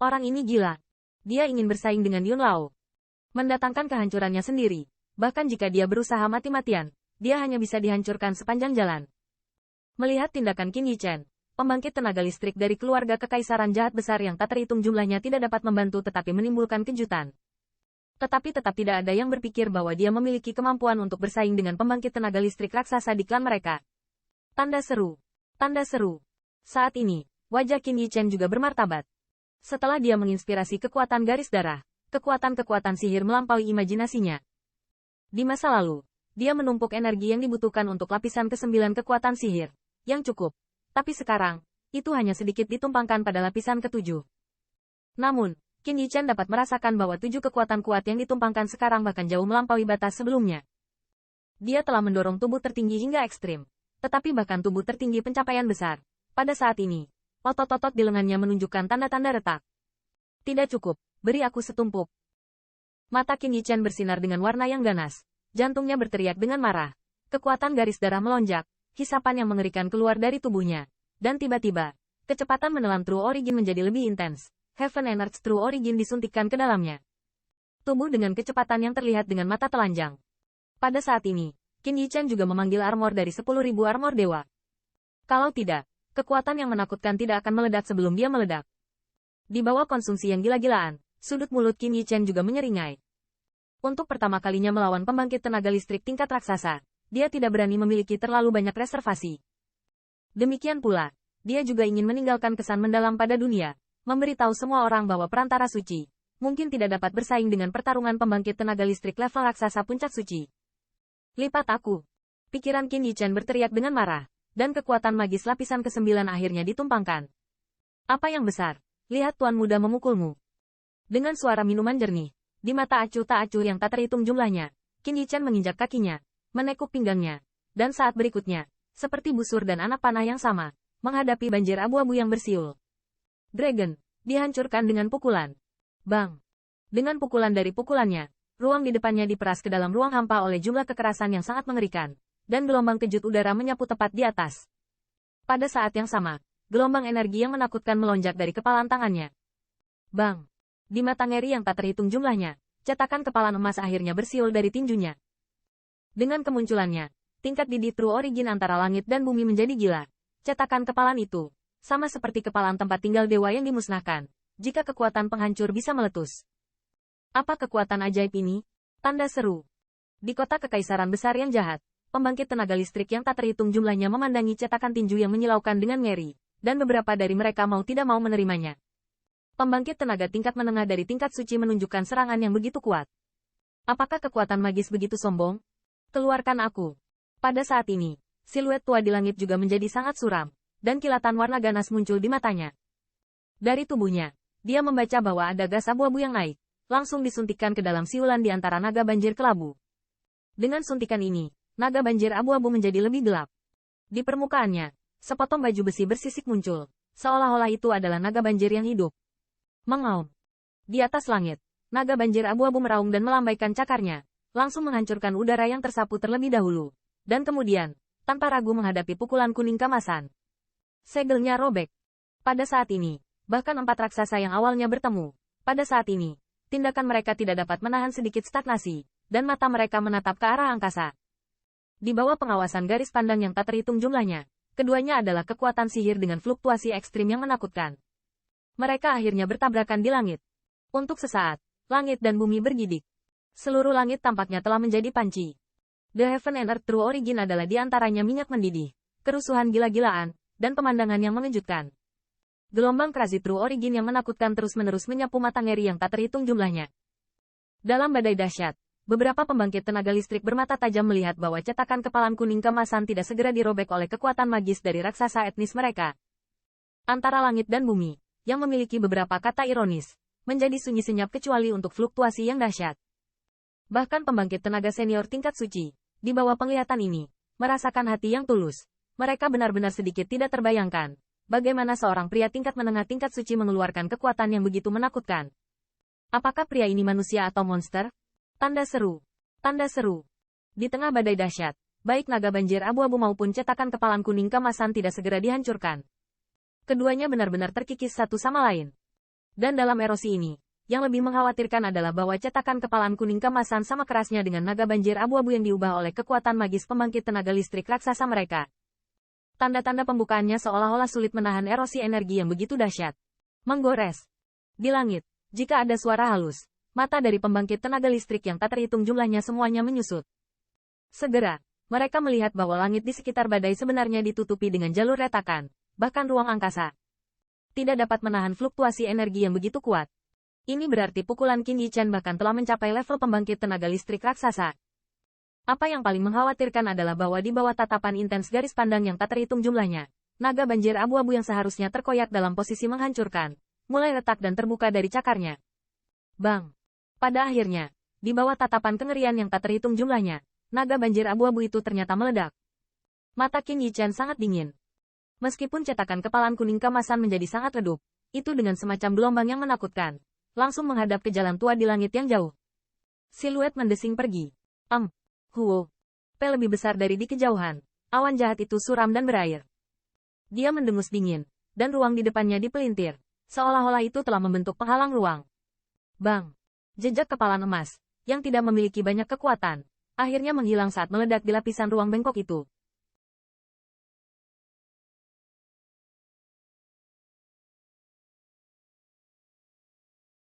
Orang ini gila. Dia ingin bersaing dengan Yun Lao. Mendatangkan kehancurannya sendiri. Bahkan jika dia berusaha mati-matian, dia hanya bisa dihancurkan sepanjang jalan. Melihat tindakan Qin Yichen, pembangkit tenaga listrik dari keluarga kekaisaran jahat besar yang tak terhitung jumlahnya tidak dapat membantu tetapi menimbulkan kejutan. Tetapi tetap tidak ada yang berpikir bahwa dia memiliki kemampuan untuk bersaing dengan pembangkit tenaga listrik raksasa di klan mereka. Tanda seru. Tanda seru. Saat ini, wajah Qin Yichen juga bermartabat. Setelah dia menginspirasi kekuatan garis darah, kekuatan-kekuatan sihir melampaui imajinasinya. Di masa lalu, dia menumpuk energi yang dibutuhkan untuk lapisan ke-9 kekuatan sihir, yang cukup. Tapi sekarang, itu hanya sedikit ditumpangkan pada lapisan ke-7. Namun, Qin Yichen dapat merasakan bahwa 7 kekuatan kuat yang ditumpangkan sekarang bahkan jauh melampaui batas sebelumnya. Dia telah mendorong tubuh tertinggi hingga ekstrim. Tetapi bahkan tubuh tertinggi pencapaian besar. Pada saat ini, otot-otot di lengannya menunjukkan tanda-tanda retak. Tidak cukup, beri aku setumpuk. Mata Qin Yichen bersinar dengan warna yang ganas. Jantungnya berteriak dengan marah. Kekuatan garis darah melonjak, hisapan yang mengerikan keluar dari tubuhnya. Dan tiba-tiba, kecepatan menelan True Origin menjadi lebih intens. Heaven and Earth True Origin disuntikkan ke dalamnya. Tubuh dengan kecepatan yang terlihat dengan mata telanjang. Pada saat ini, Qin Yichen juga memanggil armor dari 10.000 armor dewa. Kalau tidak, kekuatan yang menakutkan tidak akan meledak sebelum dia meledak. Di bawah konsumsi yang gila-gilaan, sudut mulut Qin Yichen juga menyeringai. Untuk pertama kalinya melawan pembangkit tenaga listrik tingkat raksasa, dia tidak berani memiliki terlalu banyak reservasi. Demikian pula, dia juga ingin meninggalkan kesan mendalam pada dunia, memberitahu semua orang bahwa perantara suci mungkin tidak dapat bersaing dengan pertarungan pembangkit tenaga listrik level raksasa puncak suci. Lipat aku. Pikiran Qin Yichen berteriak dengan marah, dan kekuatan magis lapisan ke-9 akhirnya ditumpangkan. Apa yang besar? Lihat tuan muda memukulmu. Dengan suara minuman jernih, di mata acuh tak acuh yang tak terhitung jumlahnya, Qin Yichen menginjak kakinya, menekuk pinggangnya, dan saat berikutnya, seperti busur dan anak panah yang sama, menghadapi banjir abu-abu yang bersiul. Dragon, dihancurkan dengan pukulan. Bang! Dengan pukulan dari pukulannya, ruang di depannya diperas ke dalam ruang hampa oleh jumlah kekerasan yang sangat mengerikan, dan gelombang kejut udara menyapu tepat di atas. Pada saat yang sama, gelombang energi yang menakutkan melonjak dari kepalan tangannya. Bang! Di mata ngeri yang tak terhitung jumlahnya, cetakan kepalan emas akhirnya bersiul dari tinjunya. Dengan kemunculannya, tingkat didih True Origin antara langit dan bumi menjadi gila. Cetakan kepalan itu, sama seperti kepalan tempat tinggal dewa yang dimusnahkan, jika kekuatan penghancur bisa meletus. Apa kekuatan ajaib ini? Tanda seru. Di kota kekaisaran besar yang jahat, pembangkit tenaga listrik yang tak terhitung jumlahnya memandangi cetakan tinju yang menyilaukan dengan ngeri, dan beberapa dari mereka mau tidak mau menerimanya. Pembangkit tenaga tingkat menengah dari tingkat suci menunjukkan serangan yang begitu kuat. Apakah kekuatan magis begitu sombong? Keluarkan aku. Pada saat ini, siluet tua di langit juga menjadi sangat suram, dan kilatan warna ganas muncul di matanya. Dari tubuhnya, dia membaca bahwa ada gas abu-abu yang naik, langsung disuntikkan ke dalam siulan di antara naga banjir kelabu. Dengan suntikan ini, naga banjir abu-abu menjadi lebih gelap. Di permukaannya, sepotong baju besi bersisik muncul, seolah-olah itu adalah naga banjir yang hidup. Mengaum. Di atas langit, naga banjir abu-abu meraung dan melambaikan cakarnya, langsung menghancurkan udara yang tersapu terlebih dahulu. Dan kemudian, tanpa ragu menghadapi pukulan kuning kemasan. Segelnya robek. Pada saat ini, bahkan 4 raksasa yang awalnya bertemu, pada saat ini, tindakan mereka tidak dapat menahan sedikit stagnasi, dan mata mereka menatap ke arah angkasa. Di bawah pengawasan garis pandang yang tak terhitung jumlahnya, keduanya adalah kekuatan sihir dengan fluktuasi ekstrim yang menakutkan. Mereka akhirnya bertabrakan di langit. Untuk sesaat, langit dan bumi bergidik. Seluruh langit tampaknya telah menjadi panci. The Heaven and Earth True Origin adalah di antaranya minyak mendidih, kerusuhan gila-gilaan, dan pemandangan yang mengejutkan. Gelombang crazy True Origin yang menakutkan terus-menerus menyapu mata ngeri yang tak terhitung jumlahnya. Dalam badai dahsyat, beberapa pembangkit tenaga listrik bermata tajam melihat bahwa cetakan kepalan kuning kemasan tidak segera dirobek oleh kekuatan magis dari raksasa etnis mereka. Antara langit dan bumi, yang memiliki beberapa kata ironis, menjadi sunyi senyap kecuali untuk fluktuasi yang dahsyat. Bahkan pembangkit tenaga senior tingkat suci, di bawah penglihatan ini, merasakan hati yang tulus. Mereka benar-benar sedikit tidak terbayangkan, bagaimana seorang pria tingkat menengah tingkat suci mengeluarkan kekuatan yang begitu menakutkan. Apakah pria ini manusia atau monster? Tanda seru. Tanda seru. Di tengah badai dahsyat, baik naga banjir abu-abu maupun cetakan kepalan kuning kemasan tidak segera dihancurkan. Keduanya benar-benar terkikis satu sama lain. Dan dalam erosi ini, yang lebih mengkhawatirkan adalah bahwa cetakan kepalan kuning keemasan sama kerasnya dengan naga banjir abu-abu yang diubah oleh kekuatan magis pembangkit tenaga listrik raksasa mereka. Tanda-tanda pembukaannya seolah-olah sulit menahan erosi energi yang begitu dahsyat. Menggores. Di langit, jika ada suara halus, mata dari pembangkit tenaga listrik yang tak terhitung jumlahnya semuanya menyusut. Segera, mereka melihat bahwa langit di sekitar badai sebenarnya ditutupi dengan jalur retakan, bahkan ruang angkasa tidak dapat menahan fluktuasi energi yang begitu kuat. Ini berarti pukulan Qin Yichan bahkan telah mencapai level pembangkit tenaga listrik raksasa. Apa yang paling mengkhawatirkan adalah bahwa di bawah tatapan intens garis pandang yang tak terhitung jumlahnya, naga banjir abu-abu yang seharusnya terkoyak dalam posisi menghancurkan, mulai retak dan terbuka dari cakarnya. Bang! Pada akhirnya, di bawah tatapan kengerian yang tak terhitung jumlahnya, naga banjir abu-abu itu ternyata meledak. Mata Qin Yichan sangat dingin. Meskipun cetakan kepalan kuning keemasan menjadi sangat redup, itu dengan semacam gelombang yang menakutkan, langsung menghadap ke jalan tua di langit yang jauh. Siluet mendesing pergi. Huo. P lebih besar dari di kejauhan. Awan jahat itu suram dan berair. Dia mendengus dingin, dan ruang di depannya dipelintir, seolah-olah itu telah membentuk penghalang ruang. Bang! Jejak kepalan emas, yang tidak memiliki banyak kekuatan, akhirnya menghilang saat meledak di lapisan ruang bengkok itu.